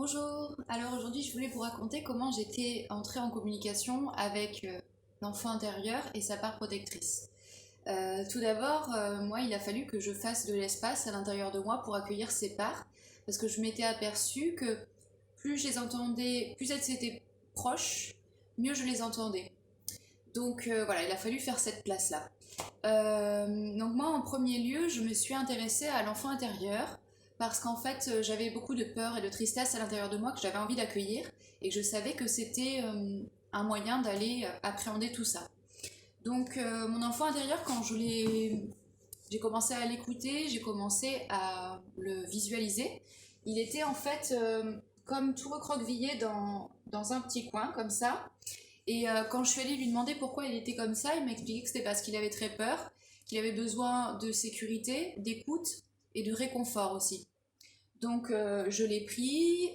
Bonjour, alors aujourd'hui je voulais vous raconter comment j'étais entrée en communication avec l'enfant intérieur et sa part protectrice. Tout d'abord, moi il a fallu que je fasse de l'espace à l'intérieur de moi pour accueillir ces parts, parce que je m'étais aperçue que plus je les entendais, plus elles étaient proches, mieux je les entendais. Donc voilà, il a fallu faire cette place-là. Donc moi, en premier lieu, je me suis intéressée à l'enfant intérieur parce qu'en fait, j'avais beaucoup de peur et de tristesse à l'intérieur de moi que j'avais envie d'accueillir et que je savais que c'était un moyen d'aller appréhender tout ça. Donc mon enfant intérieur, quand j'ai commencé à l'écouter, j'ai commencé à le visualiser. Il était en fait comme tout recroquevillé dans un petit coin comme ça. Et quand je suis allée lui demander pourquoi il était comme ça, il m'a expliqué que c'était parce qu'il avait très peur, qu'il avait besoin de sécurité, d'écoute et de réconfort aussi. Donc je l'ai pris,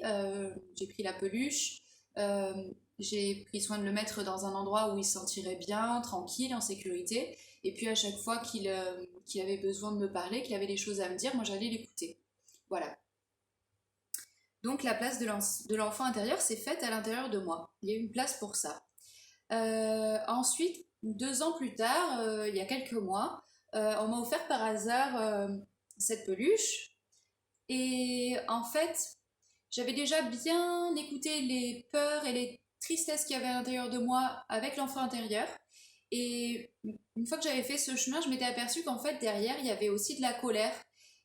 j'ai pris la peluche, euh, j'ai pris soin de le mettre dans un endroit où il se sentirait bien, tranquille, en sécurité. Et puis à chaque fois qu'il avait besoin de me parler, qu'il avait des choses à me dire, moi j'allais l'écouter. Voilà. Donc la place de l'enfant intérieur s'est faite à l'intérieur de moi. Il y a une place pour ça. Ensuite, 2 ans plus tard, il y a quelques mois, on m'a offert par hasard cette peluche. Et en fait, j'avais déjà bien écouté les peurs et les tristesses qu'il y avait à l'intérieur de moi avec l'enfant intérieur. Et une fois que j'avais fait ce chemin, je m'étais aperçue qu'en fait, derrière, il y avait aussi de la colère.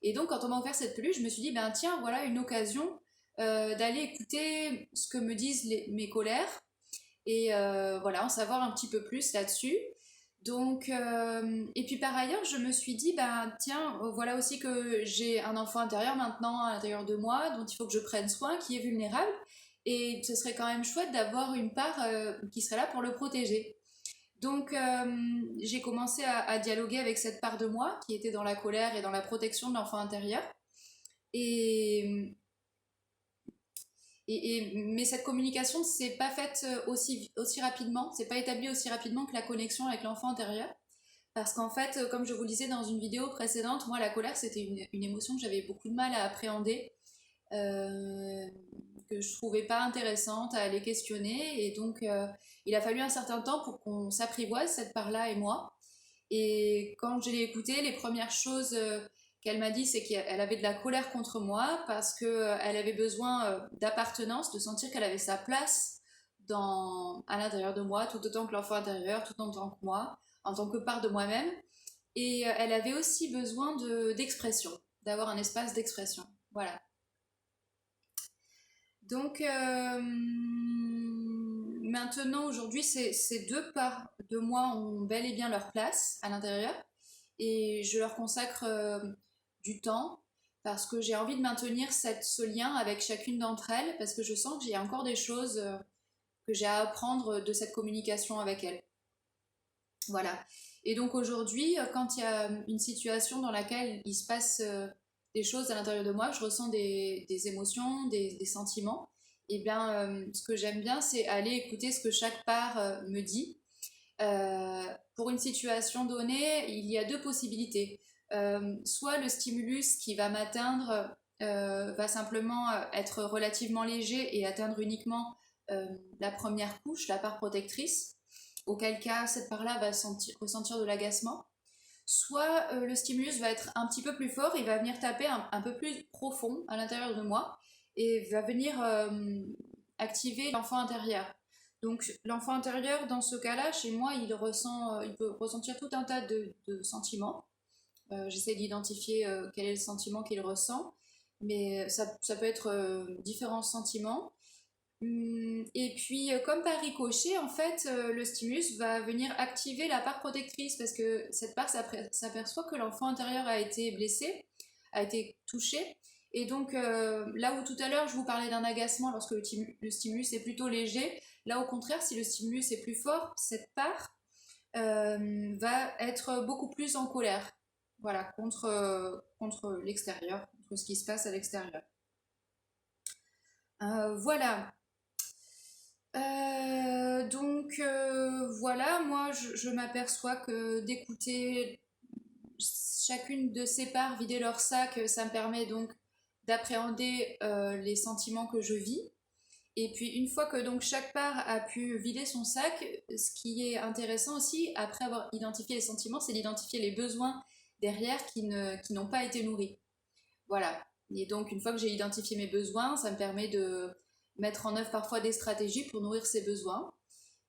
Et donc, quand on m'a offert cette peluche, je me suis dit, ben tiens, voilà une occasion d'aller écouter ce que me disent mes colères et voilà, en savoir un petit peu plus là-dessus. Donc, et puis par ailleurs, je me suis dit, bah tiens, voilà aussi que j'ai un enfant intérieur maintenant à l'intérieur de moi, dont il faut que je prenne soin, qui est vulnérable, et ce serait quand même chouette d'avoir une part qui serait là pour le protéger. Donc, j'ai commencé à dialoguer avec cette part de moi qui était dans la colère et dans la protection de l'enfant intérieur. Et, mais cette communication ne s'est pas faite aussi rapidement, c'est pas établi aussi rapidement que la connexion avec l'enfant intérieur. Parce qu'en fait, comme je vous le disais dans une vidéo précédente, moi la colère c'était une émotion que j'avais beaucoup de mal à appréhender, euh, que je trouvais pas intéressante à aller questionner. Et donc il a fallu un certain temps pour qu'on s'apprivoise cette part-là et moi. Et quand je l'ai écoutée, les premières choses qu'elle m'a dit, c'est qu'elle avait de la colère contre moi parce qu'elle avait besoin d'appartenance, de sentir qu'elle avait sa place à l'intérieur de moi, tout autant que l'enfant intérieur, tout autant que moi, en tant que part de moi-même. Et elle avait aussi besoin d'expression, d'avoir un espace d'expression. Voilà. Donc maintenant, aujourd'hui, ces 2 parts de moi ont bel et bien leur place à l'intérieur et je leur consacre du temps parce que j'ai envie de maintenir ce lien avec chacune d'entre elles parce que je sens que j'ai encore des choses que j'ai à apprendre de cette communication avec elles. Voilà. Et donc aujourd'hui, quand il y a une situation dans laquelle il se passe des choses à l'intérieur de moi, je ressens des émotions, des sentiments, et bien ce que j'aime bien, c'est aller écouter ce que chaque part me dit. Pour une situation donnée, il y a 2 possibilités. Soit le stimulus qui va m'atteindre va simplement être relativement léger et atteindre uniquement la première couche, la part protectrice, auquel cas cette part-là va ressentir de l'agacement. Soit le stimulus va être un petit peu plus fort, il va venir taper un peu plus profond à l'intérieur de moi et va venir activer l'enfant intérieur. Donc l'enfant intérieur, dans ce cas-là, chez moi, il peut ressentir tout un tas de sentiments. J'essaie d'identifier quel est le sentiment qu'il ressent, mais ça peut être différents sentiments. Et puis, comme par ricochet, en fait, le stimulus va venir activer la part protectrice parce que cette part s'aperçoit que l'enfant intérieur a été blessé, a été touché. Et donc, là où tout à l'heure je vous parlais d'un agacement lorsque le stimulus est plutôt léger, là au contraire, si le stimulus est plus fort, cette part va être beaucoup plus en colère. Voilà, contre l'extérieur, contre ce qui se passe à l'extérieur. Voilà. Voilà, moi je m'aperçois que d'écouter chacune de ces parts vider leur sac, ça me permet donc d'appréhender les sentiments que je vis. Et puis une fois que donc chaque part a pu vider son sac, ce qui est intéressant aussi, après avoir identifié les sentiments, c'est d'identifier les besoins derrière qui n'ont pas été nourris. Voilà. Et donc une fois que j'ai identifié mes besoins, ça me permet de mettre en œuvre parfois des stratégies pour nourrir ces besoins.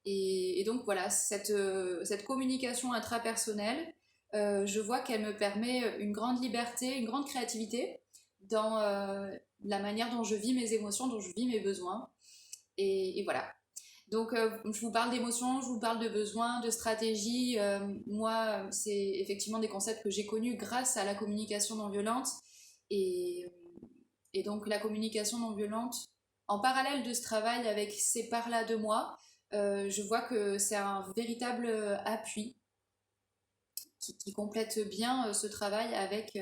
Et donc voilà, cette communication intrapersonnelle, je vois qu'elle me permet une grande liberté, une grande créativité dans la manière dont je vis mes émotions, dont je vis mes besoins. Et voilà. Donc je vous parle d'émotions, je vous parle de besoins, de stratégies. Moi, c'est effectivement des concepts que j'ai connus grâce à la communication non violente. Et, et donc la communication non violente, en parallèle de ce travail avec ces parts-là de moi, je vois que c'est un véritable appui qui complète bien ce travail avec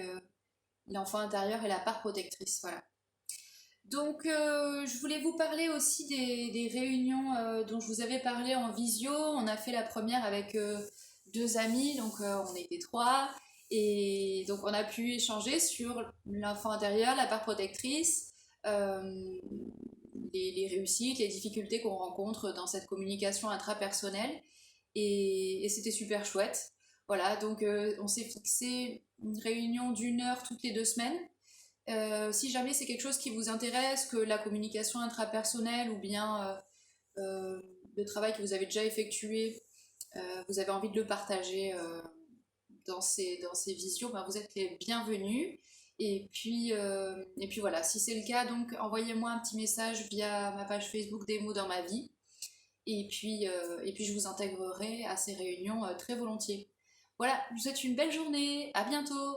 l'enfant intérieur et la part protectrice. Voilà. Donc, je voulais vous parler aussi des réunions dont je vous avais parlé en visio. On a fait la première avec deux amis, donc on était trois. Et donc, on a pu échanger sur l'enfant intérieur, la part protectrice, euh, les réussites, les difficultés qu'on rencontre dans cette communication intrapersonnelle. Et c'était super chouette. Voilà, donc on s'est fixé une réunion d'1 heure toutes les 2 semaines. Si jamais c'est quelque chose qui vous intéresse, que la communication intrapersonnelle ou bien le travail que vous avez déjà effectué, vous avez envie de le partager dans ces visios, ben vous êtes les bienvenus. Et puis voilà, si c'est le cas, donc envoyez-moi un petit message via ma page Facebook Des mots dans ma vie. Et puis je vous intégrerai à ces réunions très volontiers. Voilà, je vous souhaite une belle journée, à bientôt!